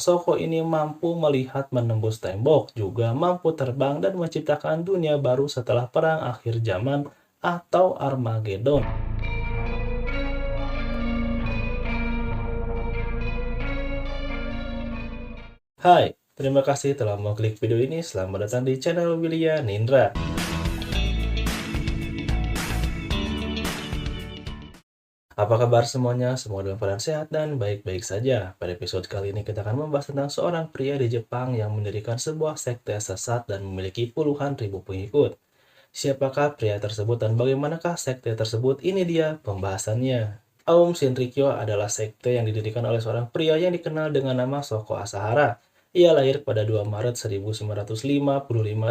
Soko ini mampu melihat menembus tembok, juga mampu terbang dan menciptakan dunia baru setelah perang akhir zaman atau Armageddon. Hai, terima kasih telah mengklik video ini. Selamat datang di channel William Nindra. Apa kabar semuanya? Semoga dalam keadaan sehat dan baik-baik saja. Pada episode kali ini kita akan membahas tentang seorang pria di Jepang yang mendirikan sebuah sekte sesat dan memiliki puluhan ribu pengikut. Siapakah pria tersebut dan bagaimanakah sekte tersebut? Ini dia pembahasannya. Aum Shinrikyo adalah sekte yang didirikan oleh seorang pria yang dikenal dengan nama Shoko Asahara. Ia lahir pada 2 Maret 1955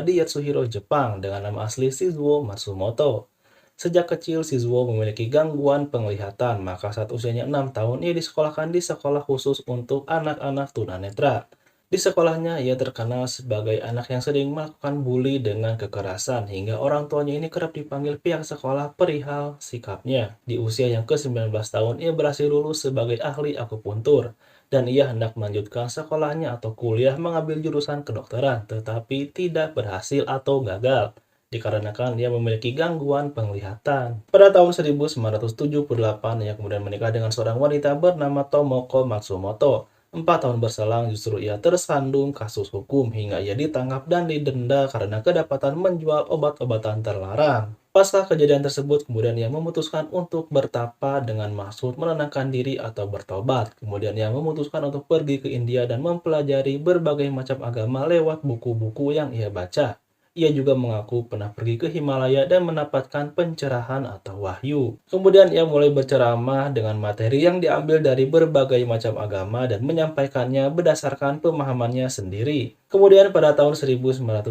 di Yatsuhiro, Jepang dengan nama asli Shizuo Matsumoto. Sejak kecil, Shizuo memiliki gangguan penglihatan, maka saat usianya 6 tahun, ia disekolahkan di sekolah khusus untuk anak-anak tunanetra. Di sekolahnya, ia terkenal sebagai anak yang sering melakukan bully dengan kekerasan, hingga orang tuanya ini kerap dipanggil pihak sekolah perihal sikapnya. Di usia yang ke-19 tahun, ia berhasil lulus sebagai ahli akupuntur, dan ia hendak melanjutkan sekolahnya atau kuliah mengambil jurusan kedokteran, tetapi tidak berhasil atau gagal dikarenakan dia memiliki gangguan penglihatan. Pada tahun 1978, ia kemudian menikah dengan seorang wanita bernama Tomoko Matsumoto. 4 tahun berselang justru ia tersandung kasus hukum hingga ia ditangkap dan didenda karena kedapatan menjual obat-obatan terlarang. Pasca kejadian tersebut, kemudian ia memutuskan untuk bertapa dengan maksud menenangkan diri atau bertobat. Kemudian ia memutuskan untuk pergi ke India dan mempelajari berbagai macam agama lewat buku-buku yang ia baca. Ia juga mengaku pernah pergi ke Himalaya dan mendapatkan pencerahan atau wahyu. Kemudian ia mulai berceramah dengan materi yang diambil dari berbagai macam agama dan menyampaikannya berdasarkan pemahamannya sendiri. Kemudian pada tahun 1984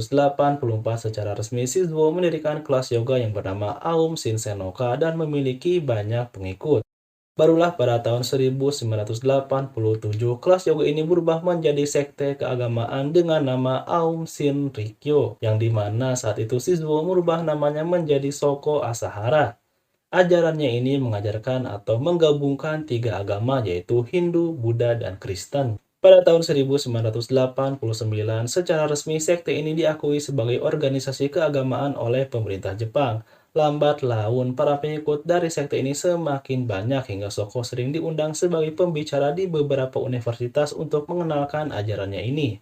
secara resmi Shizuo mendirikan kelas yoga yang bernama Aum Shinsenoka dan memiliki banyak pengikut. Barulah pada tahun 1987, kelas yoga ini berubah menjadi sekte keagamaan dengan nama Aum Shinrikyo, yang dimana saat itu Shizuo merubah namanya menjadi Shoko Asahara. Ajarannya ini mengajarkan atau menggabungkan 3 agama yaitu Hindu, Buddha, dan Kristen. Pada tahun 1989, secara resmi sekte ini diakui sebagai organisasi keagamaan oleh pemerintah Jepang. Lambat laun, para pengikut dari sekte ini semakin banyak hingga Shoko sering diundang sebagai pembicara di beberapa universitas untuk mengenalkan ajarannya ini.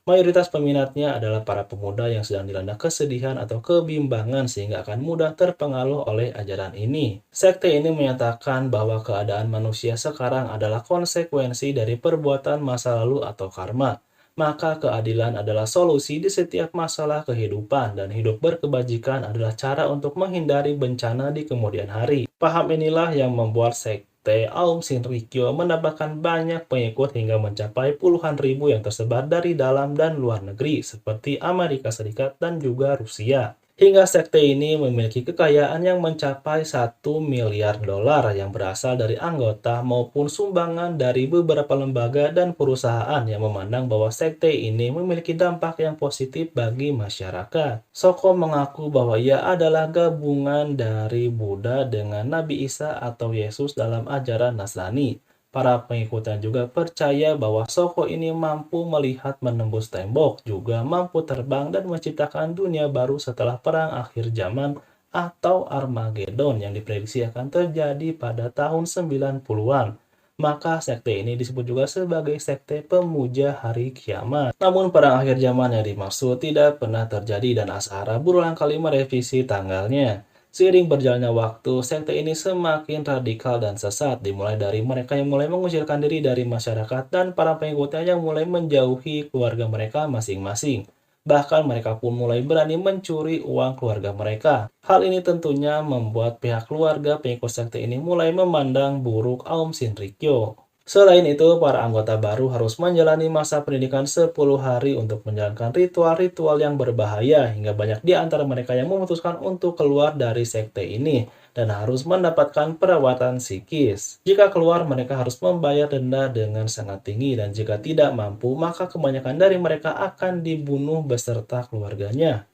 Mayoritas peminatnya adalah para pemuda yang sedang dilanda kesedihan atau kebimbangan sehingga akan mudah terpengaruh oleh ajaran ini. Sekte ini menyatakan bahwa keadaan manusia sekarang adalah konsekuensi dari perbuatan masa lalu atau karma. Maka keadilan adalah solusi di setiap masalah kehidupan dan hidup berkebajikan adalah cara untuk menghindari bencana di kemudian hari. Paham inilah yang membuat sekte Aum Shinrikyo mendapatkan banyak pengikut hingga mencapai puluhan ribu yang tersebar dari dalam dan luar negeri seperti Amerika Serikat dan juga Rusia. Hingga sekte ini memiliki kekayaan yang mencapai 1 miliar dolar yang berasal dari anggota maupun sumbangan dari beberapa lembaga dan perusahaan yang memandang bahwa sekte ini memiliki dampak yang positif bagi masyarakat. Shoko mengaku bahwa ia adalah gabungan dari Buddha dengan Nabi Isa atau Yesus dalam ajaran Nasrani. Para pengikutnya juga percaya bahwa Shoko ini mampu melihat menembus tembok, juga mampu terbang dan menciptakan dunia baru setelah perang akhir zaman atau Armageddon yang diprediksi akan terjadi pada tahun 90-an. Maka sekte ini disebut juga sebagai sekte pemuja hari kiamat. Namun perang akhir zaman yang dimaksud tidak pernah terjadi dan Ashara berulang kali merevisi tanggalnya. Seiring berjalannya waktu, sekte ini semakin radikal dan sesat, dimulai dari mereka yang mulai mengusirkan diri dari masyarakat dan para pengikutnya yang mulai menjauhi keluarga mereka masing-masing. Bahkan mereka pun mulai berani mencuri uang keluarga mereka. Hal ini tentunya membuat pihak keluarga pengikut sekte ini mulai memandang buruk Aum Shinrikyo. Selain itu, para anggota baru harus menjalani masa pendidikan 10 hari untuk menjalankan ritual-ritual yang berbahaya hingga banyak di antara mereka yang memutuskan untuk keluar dari sekte ini dan harus mendapatkan perawatan psikis. Jika keluar, mereka harus membayar denda dengan sangat tinggi dan jika tidak mampu, maka kebanyakan dari mereka akan dibunuh beserta keluarganya.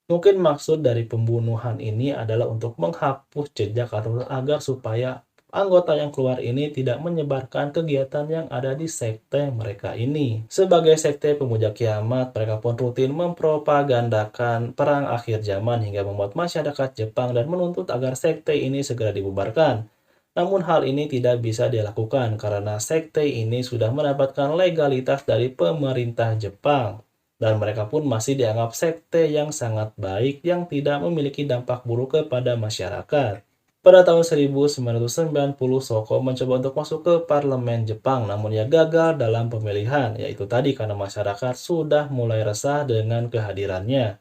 Mungkin maksud dari pembunuhan ini adalah untuk menghapus jejak atau agar supaya anggota yang keluar ini tidak menyebarkan kegiatan yang ada di sekte mereka ini. Sebagai sekte pemuja kiamat, mereka pun rutin mempropagandakan perang akhir zaman hingga membuat masyarakat Jepang dan menuntut agar sekte ini segera dibubarkan. Namun hal ini tidak bisa dilakukan karena sekte ini sudah mendapatkan legalitas dari pemerintah Jepang. Dan mereka pun masih dianggap sekte yang sangat baik yang tidak memiliki dampak buruk kepada masyarakat. Pada tahun 1990, Soko mencoba untuk masuk ke parlemen Jepang, namun ia gagal dalam pemilihan, yaitu tadi karena masyarakat sudah mulai resah dengan kehadirannya.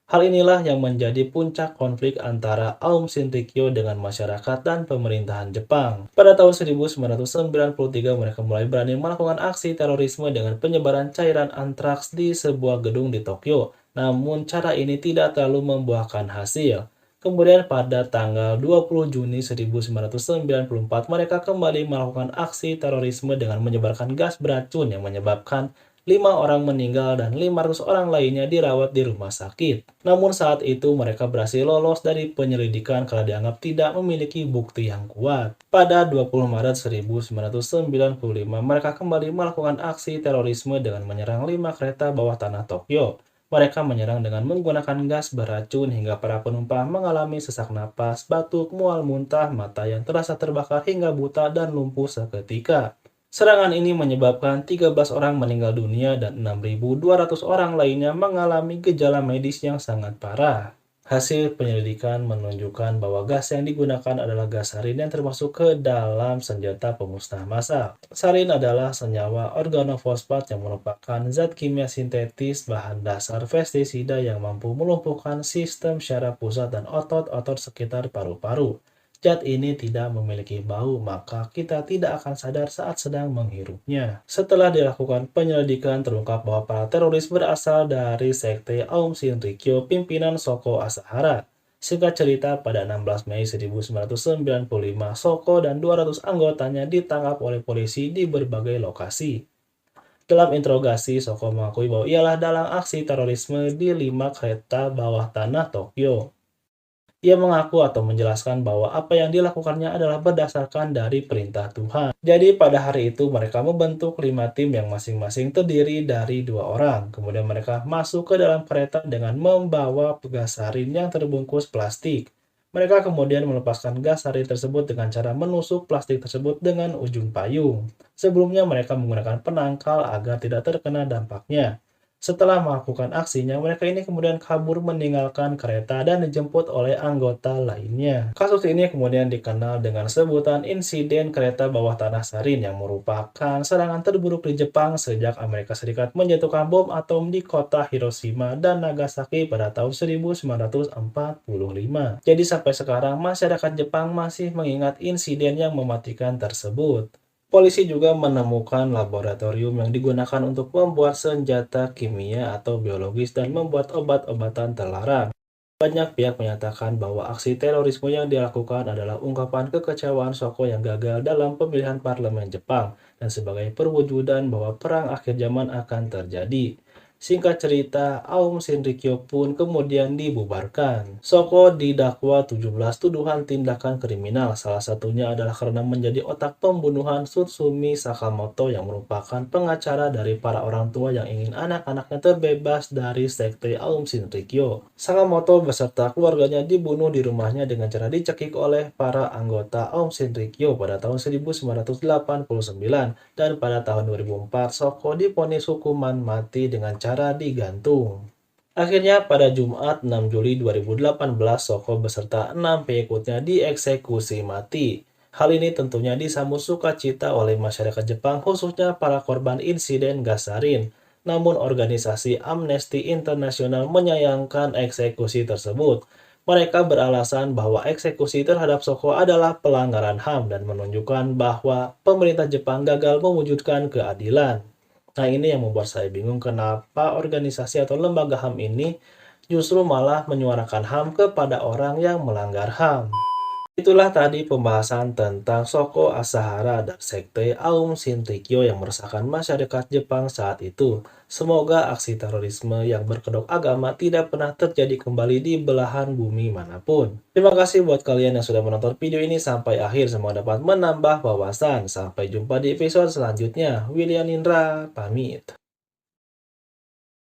Hal inilah yang menjadi puncak konflik antara Aum Shinrikyo dengan masyarakat dan pemerintahan Jepang. Pada tahun 1993, mereka mulai berani melakukan aksi terorisme dengan penyebaran cairan antraks di sebuah gedung di Tokyo. Namun, cara ini tidak terlalu membuahkan hasil. Kemudian pada tanggal 20 Juni 1994, mereka kembali melakukan aksi terorisme dengan menyebarkan gas beracun yang menyebabkan 5 orang meninggal dan 500 orang lainnya dirawat di rumah sakit. Namun saat itu mereka berhasil lolos dari penyelidikan karena dianggap tidak memiliki bukti yang kuat. Pada 20 Maret 1995, mereka kembali melakukan aksi terorisme dengan menyerang 5 kereta bawah tanah Tokyo. Mereka menyerang dengan menggunakan gas beracun hingga para penumpang mengalami sesak napas, batuk, mual muntah, mata yang terasa terbakar hingga buta dan lumpuh seketika. Serangan ini menyebabkan 13 orang meninggal dunia dan 6.200 orang lainnya mengalami gejala medis yang sangat parah. Hasil penyelidikan menunjukkan bahwa gas yang digunakan adalah gas sarin yang termasuk ke dalam senjata pemusnah massal. Sarin adalah senyawa organofosfat yang merupakan zat kimia sintetis bahan dasar pestisida yang mampu melumpuhkan sistem syaraf pusat dan otot-otot sekitar paru-paru. Zat ini tidak memiliki bau, maka kita tidak akan sadar saat sedang menghirupnya. Setelah dilakukan penyelidikan, terungkap bahwa para teroris berasal dari sekte Aum Shinrikyo pimpinan Soko Asahara. Singkat cerita, pada 16 Mei 1995, Soko dan 200 anggotanya ditangkap oleh polisi di berbagai lokasi. Dalam interogasi, Soko mengakui bahwa ialah dalam aksi terorisme di 5 kereta bawah tanah Tokyo. Ia mengaku atau menjelaskan bahwa apa yang dilakukannya adalah berdasarkan dari perintah Tuhan. Jadi pada hari itu mereka membentuk 5 tim yang masing-masing terdiri dari 2 orang. Kemudian mereka masuk ke dalam kereta dengan membawa gas sarin yang terbungkus plastik. Mereka kemudian melepaskan gas sarin tersebut dengan cara menusuk plastik tersebut dengan ujung payung. Sebelumnya mereka menggunakan penangkal agar tidak terkena dampaknya. Setelah melakukan aksinya, mereka ini kemudian kabur meninggalkan kereta dan dijemput oleh anggota lainnya. Kasus ini kemudian dikenal dengan sebutan insiden kereta bawah tanah sarin yang merupakan serangan terburuk di Jepang sejak Amerika Serikat menjatuhkan bom atom di kota Hiroshima dan Nagasaki pada tahun 1945. Jadi sampai sekarang masyarakat Jepang masih mengingat insiden yang mematikan tersebut. Polisi juga menemukan laboratorium yang digunakan untuk membuat senjata kimia atau biologis dan membuat obat-obatan terlarang. Banyak pihak menyatakan bahwa aksi terorisme yang dilakukan adalah ungkapan kekecewaan Soko yang gagal dalam pemilihan parlemen Jepang dan sebagai perwujudan bahwa perang akhir zaman akan terjadi. Singkat cerita, Aum Shinrikyo pun kemudian dibubarkan. Soko didakwa 17 tuduhan tindakan kriminal, salah satunya adalah karena menjadi otak pembunuhan Tsutsumi Sakamoto yang merupakan pengacara dari para orang tua yang ingin anak-anaknya terbebas dari sekte Aum Shinrikyo. Sakamoto beserta keluarganya dibunuh di rumahnya dengan cara dicekik oleh para anggota Aum Shinrikyo pada tahun 1989 dan pada tahun 2004 Soko divonis hukuman mati dengan cara digantung. Akhirnya pada Jumat 6 Juli 2018 Soko beserta 6 pengikutnya dieksekusi mati. Hal ini tentunya disambut sukacita oleh masyarakat Jepang khususnya para korban insiden gas sarin. Namun organisasi Amnesty International menyayangkan eksekusi tersebut. Mereka beralasan bahwa eksekusi terhadap Soko adalah pelanggaran HAM dan menunjukkan bahwa pemerintah Jepang gagal mewujudkan keadilan. Nah, ini yang membuat saya bingung kenapa organisasi atau lembaga HAM ini justru malah menyuarakan HAM kepada orang yang melanggar HAM. Itulah tadi pembahasan tentang Soko Asahara dan Sekte Aum Shinrikyo yang meresahkan masyarakat Jepang saat itu. Semoga aksi terorisme yang berkedok agama tidak pernah terjadi kembali di belahan bumi manapun. Terima kasih buat kalian yang sudah menonton video ini sampai akhir. Semoga dapat menambah wawasan. Sampai jumpa di episode selanjutnya. William Indra, pamit.